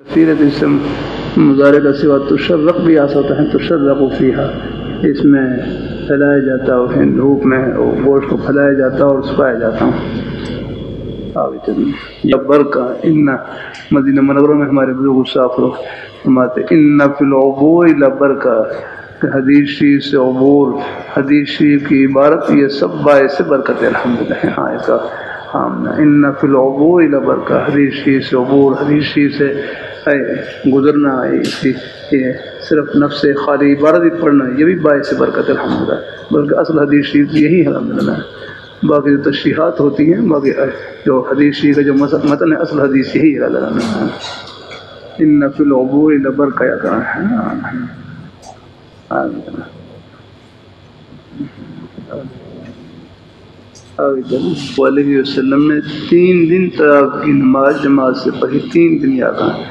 سیرت اسم مضارع کا سوا تشرق بھی آ سکتا ہے، تشرق فیہا، اس میں پھیلایا جاتا ہے، پھر دھوپ میں گوشت کو پھیلایا جاتا ہے اور سکھایا جاتا ہے۔ یا برکہ ان مدینہ منورہ میں ہمارے بزرگ صاف لوگ فرماتے ان فی العبور لبرکہ، کہ حدیث شریف سے عبور، حدیث شریف کی عبارت یہ سب باعث برکت ہے۔ الحمدللہ۔ ہاں اس کا ان فی العبور لبرکہ، حدیث شریف سے عبور، حدیث شریف سے گزرنا، یہ صرف نفس خالی عبارت ہی پڑھنا، یہ بھی باعث برکت ہے الحمدللہ، بلکہ اصل حدیث شریف یہی ہے الحمدللہ۔ باقی جو تشریحات ہوتی ہیں، باقی جو حدیث شریف کا جو متن ہے اصل حدیث یہی ہے الحمدللہ۔ ان فی العبور لبرکہ یا کہاں علیہ وسلم نے 3 دن تراویح کی نماز جماعت سے پڑھی، 3 دن یاد آئے،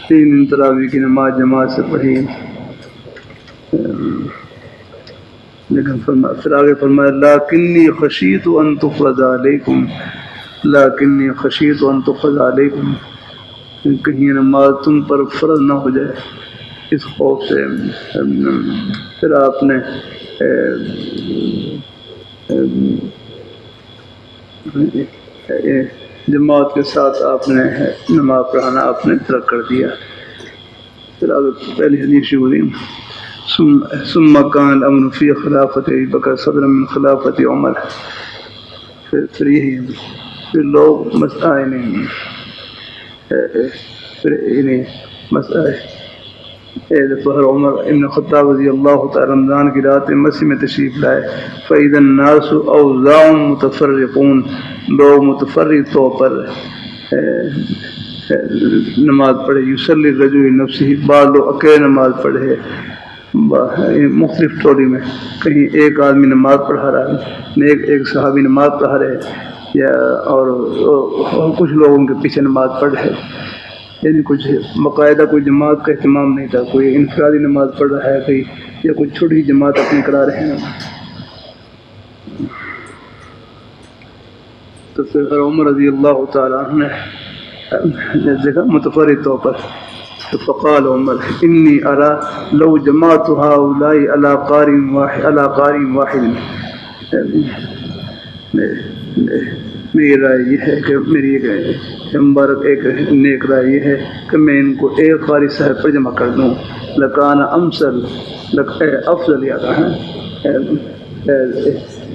3 دن تراویح کی نماز جماعت سے پڑھی۔ لیکن پھر آگے فرمایا لیکنی خشیت ان تفرض علیکم، لیکنی خشیت ان تفرض علیکم، کہیں نماز تم پر فرض نہ ہو جائے، اس خوف سے پھر آپ نے جماعت کے ساتھ آپ نے نماز پڑھانا آپ نے ترک کر دیا۔ پھر آگے پہلی حدیث شروع ہوئی، ثم كان الامر في خلافت ابی بکر صدر من خلافت عمر، پھر یہی پھر لوگ مسائل نہیں، پھر انہیں مسائل فہر عمر ابن خطاب رضی اللہ تعالی رمضان کی رات مسجد میں تشریف لائے، فَإِذَا النَّاسُ أَوْزَاعٌ مُتَفَرِّقُونَ، لوگ متفرق طور پر نماز پڑھے، یصلی الرجل نفسہ، بعض لوگ اکیلے نماز پڑھے مختلف ٹولی میں، کہیں ایک آدمی نماز پڑھا رہا ہے، ایک صحابی نماز پڑھا رہے یا اور کچھ لوگ ان کے پیچھے نماز پڑھ رہے، یعنی کچھ باقاعدہ کوئی جماعت کا اہتمام نہیں تھا، کوئی انفرادی نماز پڑھ رہا ہے کوئی، یا کوئی چھوٹی جماعت اپنی کرا رہے ہیں۔ تو پھر عمر رضی اللہ تعالیٰ عنہ نے دیکھا متفرد طور پر، تو فقال عمر انی ارى لو جمعت هؤلاء على قارئ واحد، میری رائے یہ ہے کہ میری ایک مبارک ایک نیک رائے یہ ہے کہ میں ان کو ایک قاری صاحب پر جمع کر دوں، لکان امثل افضل، یا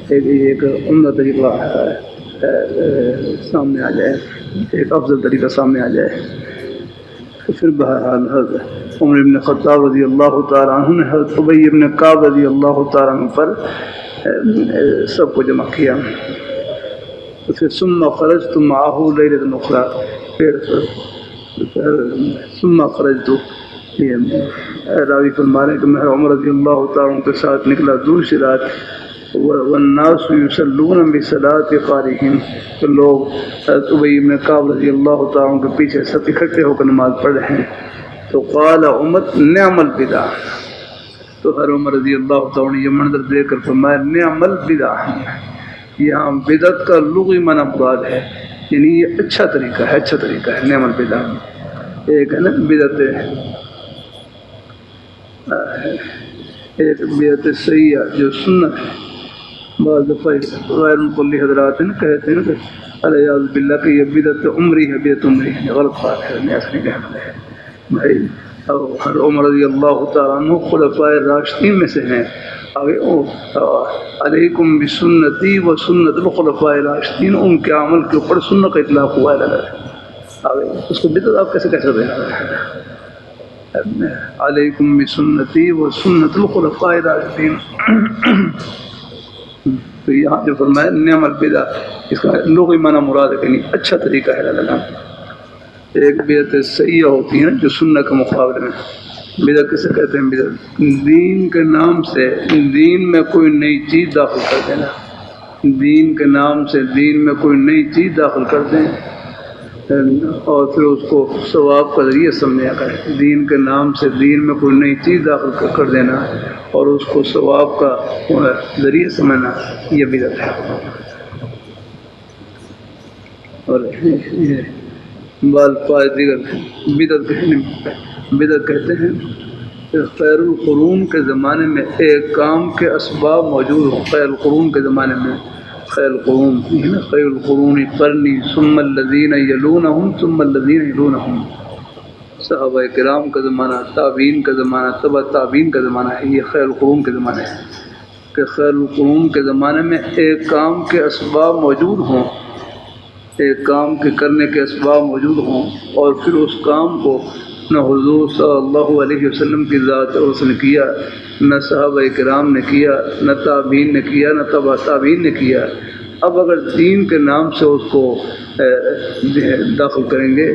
ایک عمدہ طریقہ سامنے آ جائے، ایک افضل طریقہ سامنے آ جائے۔ پھر بہرحال حضرت عمر بن خطاب رضی اللہ تعالیٰ عنہ نے حضرت ابی بن کعب رضی اللہ تعالیٰ عنہ پر سب کو جمع کیا۔ تو پھر ثم خرجت معه لیلۃ اخری، پھر ثم خرجت، یہ راوی فرما رہے ہیں کہ میں عمر رضی اللہ تعالیٰ عنہ کے ساتھ نکلا دوسری رات، والناس یصلون بصلاۃ قارئہم، تو لوگ حضرت ابی بن کعب رضی اللہ تعالیٰ عنہ کے پیچھے سب اکٹھے ہو کر نماز پڑھ رہے ہیں۔ تو قال عمر نعم البدع، تو ہر عمر رضی اللہ تعالیٰ عنہ یہ منظر دیکھ کر فرمایا نعم البدع، یہاں بدعت کا لغوی معنی مراد ہے، یعنی یہ اچھا طریقہ ہے، اچھا طریقہ ہے نعم البدع۔ ایک ہے نا بدعت، ایک بدعت سیئہ جو سنت ہے، بعض دفعہ غیر مقلی حضرات کہتے ہیں کہ الیاذ باللہ کہ یہ بدعت عمری ہے، بدعت عمری ہے، غلط بات ہے، ایسا نہیں کہنا ہے بھائی۔ ہر عمر رضی اللہ تعالیٰ عنہ خلفائے راشدین میں سے ہیں، آگے علیکم بسنتی و سنت الخلفاء الراشدین، ان کے عمل کے اوپر سنت کا اطلاق ہوا ہے، آگے اس کو بدعت آپ کیسے کہہ سکتے ہیں؟ علیکم بسنتی و سنت الخلفاء الراشدین، تو یہاں جو فرمایا نعم البدع، اس کا لغوی معنی مراد ہے، یعنی اچھا طریقہ ہے اللہ۔ ایک بدعت سیئہ ہوتی ہے جو سنت کے مقابلے میں، بدعت کسے کہتے ہیں؟ بدعت دین کے نام سے دین میں کوئی نئی چیز داخل کر دینا، دین کے نام سے دین میں کوئی نئی چیز داخل کر دیں اور پھر اس کو ثواب کا ذریعہ سمجھا کریں، دین کے نام سے دین میں کوئی نئی چیز داخل کر دینا اور اس کو ثواب کا ذریعہ سمجھنا، یہ بدعت ہے۔ اور بال پائے دیگر بدعت کہتے ہیں کہ خیر القرون کے زمانے میں ایک کام کے اسباب موجود ہوں. خیر القرون کے زمانے میں خیر القرون خیر القرون قرنی ثم الذین یلونہم ثم الذین یلونہم. صحابہ کرام کا زمانہ، تابعین کا زمانہ، تبع تابعین کا زمانہ ہے. یہ خیر القرون کے زمانے ہے کہ خیر القرون کے زمانے میں ایک کام کے اسباب موجود ہوں، ایک کام کے کرنے کے اسباب موجود ہوں، اور پھر اس کام کو نہ حضور صلی اللہ علیہ وسلم کی ذات اور اس نے کیا، نہ صحابہ کرام نے کیا، نہ تابعین نے کیا، نہ تبع تابعین نے کیا. اب اگر دین کے نام سے اس کو داخل کریں گے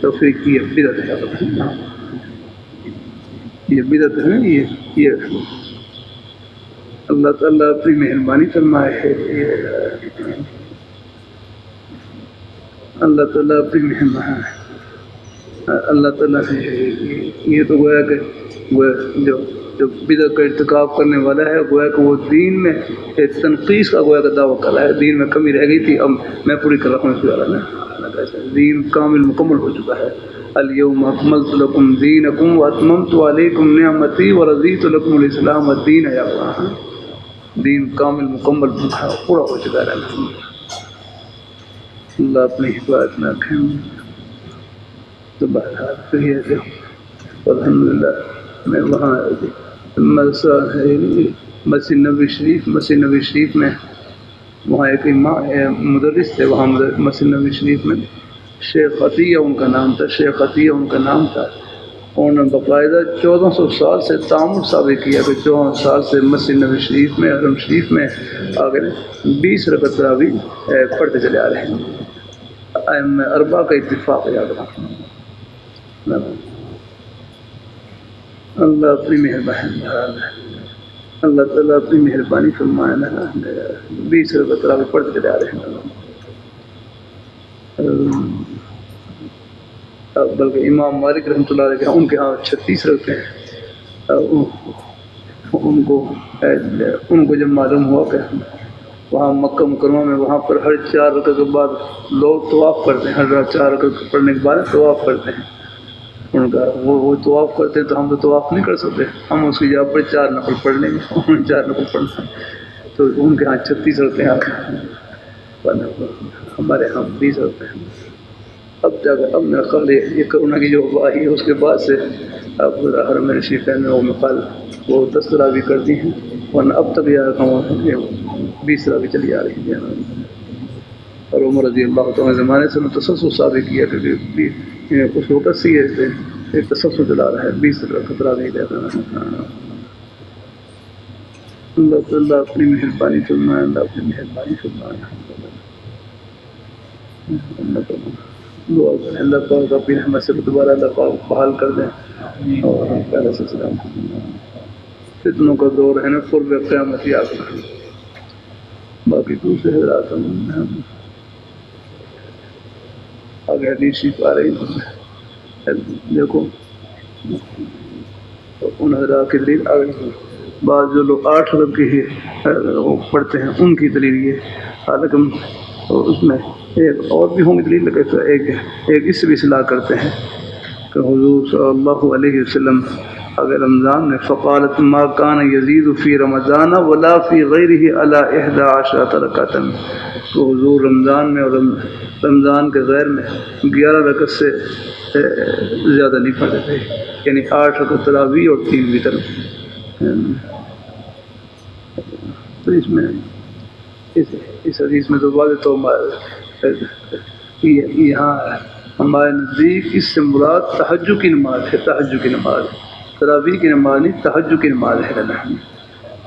تو پھر یہ بدعت ہے. یہ بدعت ہے. یہ اللہ تعالیٰ اپنی مہربانی فرمائے ہے. اللہ تعالیٰ اپنی مہربانی ہے. اللہ تعالیٰ نے یہ تو گویا کہ وہ جو بدعت کا ارتکاب کرنے والا ہے گویا کہ وہ دین میں ایک تنقیص کا گویا کہ دعویٰ کر رہا ہے. دین میں کمی رہ گئی تھی، اب میں پوری کر رہا ہوں. اس کے دین کامل مکمل ہو چکا ہے. الیوم اکملت لکم دینکم واتممت علیکم نعمتی ورضیت لکم الاسلام الدین. یا دین کامل مکمل پورا ہو چکا ہے. اللہ اپنی حفاظت میں رکھیں. تو بہرحال پھر یہ الحمدللہ میں وہاں مسجد نبوی شریف میں وہاں ایک مدرس تھے. وہاں مسجد نبوی شریف میں شیخ عطیہ ان کا نام تھا. شیخ عطیہ ان کا نام تھا. انہوں نے باقاعدہ 1400 سال سے تعامل ثابت کیا کہ 1400 سال سے مسجد نبوی شریف میں حرم شریف میں آگے 20 رکعت تراویح پڑھتے چلے آ رہے ہیں. ائمہ اربعہ کا اتفاق یاد رکھنا. اللہ اپنی مہربانی، اللہ تعالیٰ اپنی مہربانی فرمائے نا. 20 رکعت تراویح پڑھتے چلے آ رہے ہیں. بلکہ امام مالک رحمۃ اللہ علیہ ان کے ہاں 36 رکھتے ہیں. ان کو جب معلوم ہوا کہ وہاں مکہ مکرمہ میں وہاں پر ہر 4 رکعت کے بعد لوگ طواف کرتے ہیں، ہر 4 رکعت پڑھنے کے بعد طواف کرتے ہیں. ان کا وہ طواف کرتے ہیں تو ہم تو طواف نہیں کر سکتے، ہم اس کی جگہ پر 4 نفل پڑھ لیں گے. 4 نفل پڑھنا تو ان کے ہاں 36 رکھتے ہیں، ہمارے ہاں 20 رکھتے ہیں. اب جا کر اب میرا خیال یہ کرونا کی جو آئی ہے اس کے بعد سے اب حرم شریف میں وہ مقال وہ 10 تراویح کر دی ہیں، ورنہ اب تک یاد رکھا 20 تراویح چلی آ رہی ہیں. اور عمر رضی اللہ تعالیٰ زمانے سے تسلسل ثابت کیا کہ اس وقت سے یہ تسلسل چلا رہا ہے 20 تراویح لینا. اللہ تعالیٰ اپنی مہربانی فرمائے. اللہ اپنی مہربانی فرمائے. اللہ تعالیٰ دعا کریں اللہ پاک اپنی رحمت سے دوبارہ اللہ پاک بحال کر دیں. اور ہم پہلے سلسلہ فتنوں کا دور ہے نا قرب قیامت یاد رکھیں. باقی دوسرے حضرات آگے حدیث شریف آ رہی ہے. دیکھو ان حضرات کی دلیل آ گئی. بعض جو لوگ 8 رکعت کی پڑھتے ہیں ان کی دلیل یہ، حالانکہ اس میں ایک اور بھی ہوں گی دلیل، لیکن ایک اس سے بھی اصلاح کرتے ہیں کہ حضور صلی اللہ علیہ وسلم اگر رمضان میں فقالت ما کان یزید فی رمضان ولا فی غیرہ علی 11 رکعۃ، تو حضور رمضان میں اور رمضان کے غیر میں 11 رکعت سے زیادہ نہیں پڑھتے تھے، یعنی 8 رکعت تراویح اور 3 وتر. تو اس میں اس حدیث میں تو واضح تو یہاں ہمارے نزدیک اس سے مراد تہجد کی نماز ہے. تہجد کی نماز، تراویح کی نماز نہیں، تہجد کی نماز ہے.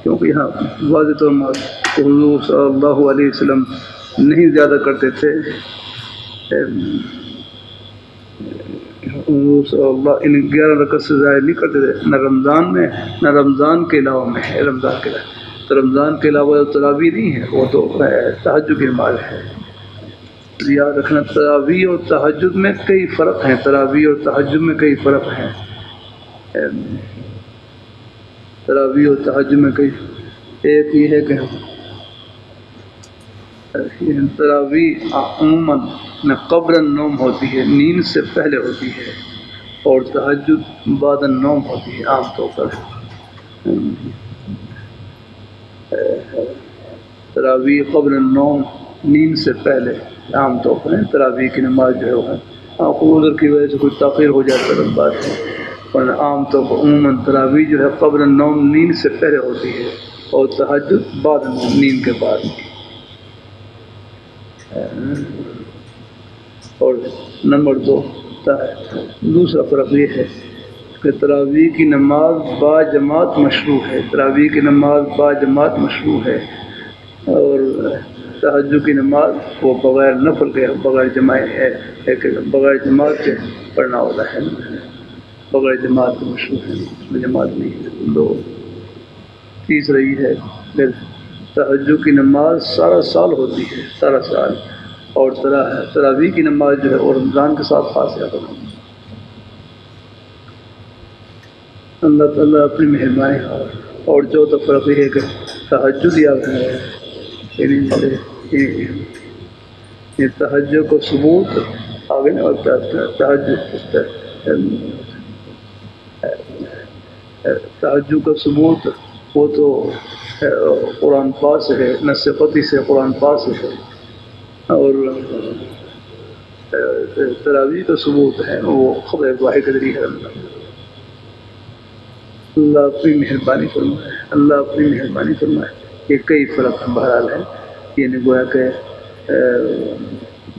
کیونکہ یہاں واضح طور پر حضور صلی اللہ علیہ وسلم نہیں زیادہ کرتے تھے. حضور صلی اللہ ان 11 رکعت سے زائد نہیں کرتے تھے، نہ رمضان میں نہ رمضان کے علاوہ میں. رمضان کے علاوہ تو رمضان کے علاوہ تراویح نہیں ہے، وہ تو تہجد کی نماز ہے. یاد رکھنا تراویح اور تہجد میں کئی فرق ہیں. تراویح اور تہجد میں کئی فرق ہیں. تراویح اور تہجد میں کئی، ایک یہ ہے کہ تراویح عموماً قبل النوم ہوتی ہے، نیند سے پہلے ہوتی ہے، اور تہجد بعد النوم ہوتی ہے عام طور پر۔ تراویح قبل النوم، نیند سے پہلے عام طور پر تراویح کی نماز جو ہے عذر کی وجہ سے کوئی تاخیر ہو جائے تو الگ بات ہے، ورنہ عام طور پر عموماً تراویح جو ہے قبل النوم، نیند سے پہلے ہوتی ہے، اور تہجد بعد النوم، نیند کے بعد۔ اور نمبر دو، دوسرا فرق یہ ہے کہ تراویح کی نماز با جماعت مشروع ہے، تراویح کی نماز با جماعت مشروع ہے، اور تہجد کی نماز وہ بغیر نفل کے، بغیر جماعت کے پڑھنا ہوتا ہے، بغیر جماعت کے مشروع ہے، اس میں جماعت نہیں ہے۔ دو، تیسرا یہ ہے کہ تہجد کی نماز سارا سال ہوتی ہے، سارا سال، اور تراویح کی نماز جو ہے وہ رمضان کے ساتھ خاص ہے۔ اللہ تعالیٰ اپنی مہربانی، اور چوتھا فرق یہ ہے کہ تہجد یاد ہے، یہ تہجد کو ثبوت آگے نہیں ہوتا، تہجد کا ثبوت وہ تو قرآن پاک سے ہے، نص قطعی سے قرآن پاک سے ہے، اور تراویح کا ثبوت ہے وہ خبر واحد قدری ہے۔ اللہ اپنی مہربانی فرمائے، اللہ اپنی مہربانی فرمائے۔ یہ کئی فرق بہرحال ہے، یہ نہیں گویا کہ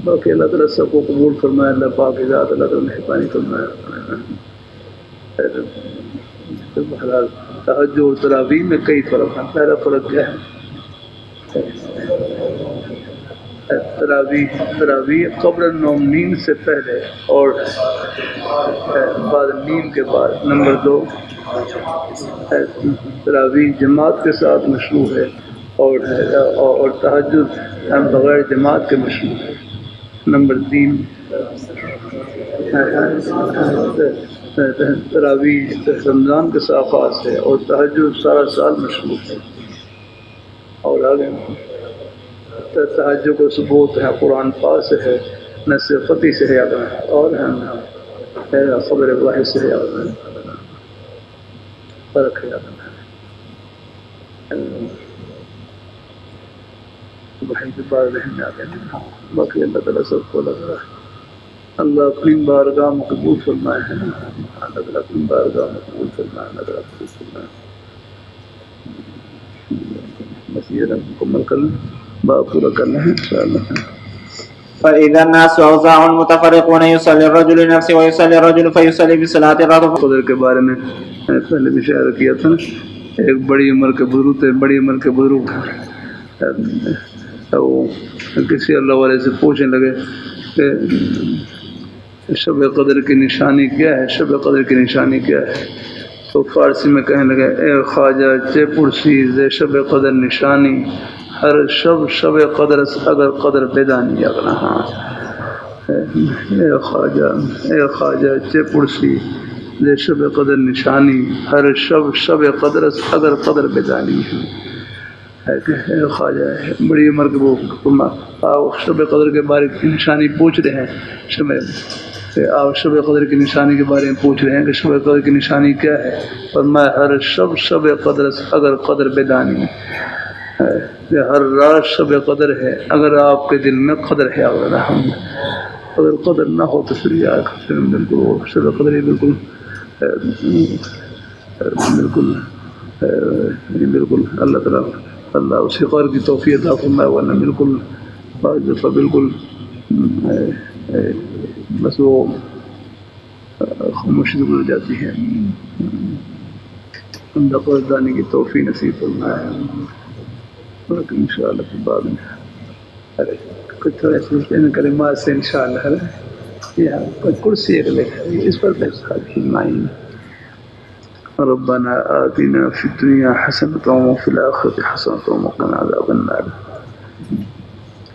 باقی اللہ تعالیٰ سب کو قبول فرمائے، اللہ پاک کی ذات اللہ تعالیٰ مہربانی فرمائے۔ بہرحال تہجد اور تراویح میں کئی فرق ہیں۔ پہلا فرق کیا ہے؟ تراویح قبل النوم، نیند سے پہلے اور بعد نیند کے بعد۔ نمبر دو، تراویح جماعت کے ساتھ مشروع ہے، اور تہجد بغیر جماعت کے مشروع ہے۔ نمبر تین، تراویح رمضان کے ساتھ خاص ہے، اور تہجد سارا سال مشروع ہے۔ اور آگے تہجد کو ثبوت ہے قرآن پاک سے ہے، نص قطعی سے ہے، اور خبر واحد سے ہے، فرق ہے۔ بھائی کے بعد رہنے آ گئے، باقی اللہ تعالیٰ سب کو لگ رہا ہے۔ اللہ اپنی بارگاہ میں قبول فرمائے ہے، اللہ تعالیٰ اپنی بارگاہ میں قبول فرمائے، اللہ تعالیٰ قبول فرمائے۔ بس یہ مکمل کر لیں، بات پورا کرنا ہے انشاءاللہ۔ فإذا الناس أوزاع متفرقون يصلي الرجل لنفسه ويصلي الرجل فيصلي بصلاة الرجل۔ قدر کے بارے میں پہلے بھی شعر کیا تھا، ایک بڑی عمر کے بزرگ تھے، بڑی عمر کے بزرگ وہ کسی اللہ والے سے پوچھنے لگے کہ شب قدر کی نشانی کیا ہے، شب قدر کی نشانی کیا ہے؟ تو فارسی میں کہنے لگے، اے خواجہ چے پرسیز شب قدر نشانی، ہر شب قدر اگر قدر بدانی اگنا۔ ہاں اے خواجہ چے پرسی دے شب قدر نشانی، ہر شب قدر اگر قدر بدانی ہے۔ اے خواجہ بڑی عمر کے وہ شب قدر کے بارے کی نشانی پوچھ رہے ہیں، آپ شب قدر کی نشانی کے بارے میں پوچھ رہے ہیں کہ شب قدر کی نشانی کیا ہے؟ فرمایا ہر شب قدر اگر قدر بدانی ہے، ہر رات شب قدر ہے اگر آپ کے دل میں قدر ہے، اگر قدر نہ ہو تو پھر بالکل شب قدر ہی بالکل اللہ تعالیٰ اللہ اسی قدر کی توفیق عطا فرمائے، ورنہ بالکل بعض دفعہ بالکل بس وہ خاموشی گزر جاتی ہے۔ اللہ قدردانی کی توفیق نصیب فرمائے، لیکن انشاءاللہ پھر بعد میں کچھ تھوڑے سے کلمات سے انشاءاللہ کوئی کرسی ایک لے اس پر فرمائیں۔ ربنا آتنا فی الدنیا حسنۃ وفی الآخرۃ حسنۃ وقنا عذاب النار۔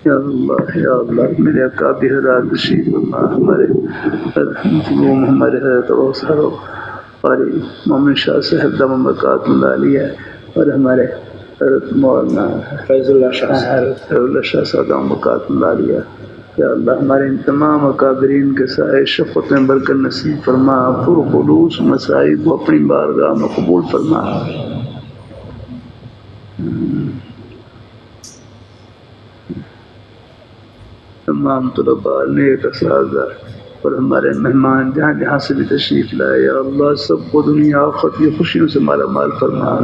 یا اللہ میرے اکابر حضرات تشریف فرما، ہمارے حضرت قاری مومن شاہ صاحب دامت برکاتہ اللہ علیہ اور ہمارے حضرت مولانا فیض اللہ شاہ حضرت فیض اللہ شاہ صاحب مقات اللہ علیہ، یا اللہ ہمارے ان تمام اکابرین کے سائے شفقت میں برکت نصیب فرما، پر خلوص مسائب کو اپنی بارگاہ میں قبول فرما۔ تمام طلباء نیک اساتذہ اور ہمارے مہمان جہاں جہاں سے بھی تشریف لائے، یا اللہ سب کو دنیا آخرت کی خوشیوں سے مالا مال فرما،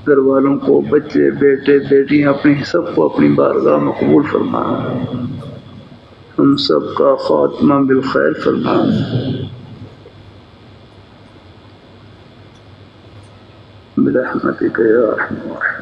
گھر والوں کو، بچے بیٹے بیٹیاں اپنی سب کو اپنی بارگاہ میں قبول فرما، ہم سب کا خاتمہ بالخیر فرما۔ برحمتک یا ارحم الراحمین۔